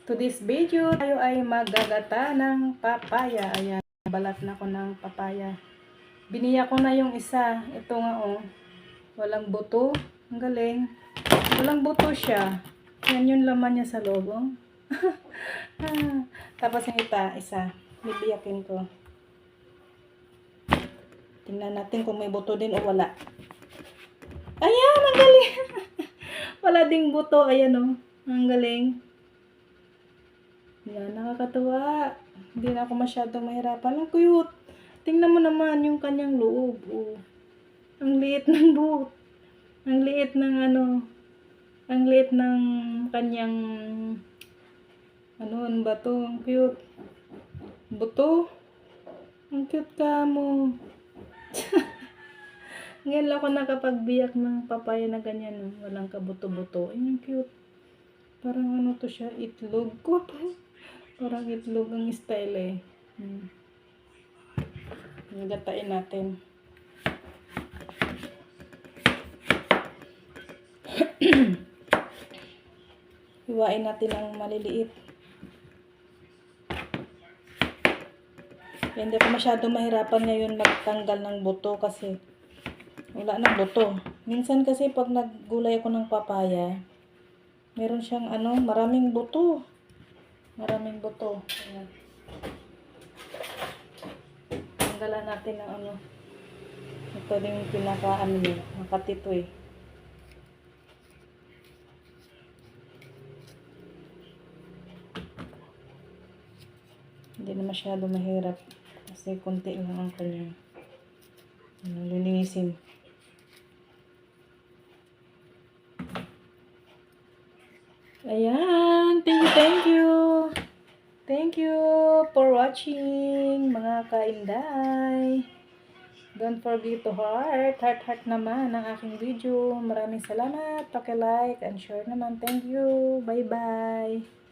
To this video, tayo ay maggagata ng papaya. Ayan, balat na ko ng papaya. Biniya ko na yung isa. Ito nga oh. Walang buto. Ang galing. Walang buto siya. Yan yung laman niya sa loob oh. Tapos yung isa. Bibiyakin ko. Tingnan natin kung may buto din o wala. Ayan, ang galing. Wala ding buto. Ayan oh. Ang galing. Yan, nakakatuwa. Hindi na ako masyadong mahirapan. Ang cute. Tingnan mo naman yung kanyang loob. Oh. Ang liit ng buhok. Ang liit ng ang liit ng kanyang ano ba to? Ang cute. Buto. Ang cute ka mo. Ngayon lang ako nakapagbiyak ng papaya na ganyan. Oh. Walang kabuto-buto. Ay, ang cute. Parang ano to siya? Itlog ko to. Parang itlog ang style eh. Nagatain natin. Hiwain natin ang maliliit. Hindi ako masyado mahirapan ngayon magtanggal ng buto kasi wala nang buto. Minsan kasi pag naggulay ako ng papaya, meron siyang maraming buto. Maraming buto. Ayan. Tanggalan natin ng ito din yung pinaka niya. Makatito eh. Hindi na masyado mahirap. Kasi konti lang ang kanyang lilinisin. Ayan. Thank you. Thank you for watching, mga kainday. Don't forget to heart naman ang aking video. Maraming salamat. Paki-like and share naman. Thank you. Bye-bye.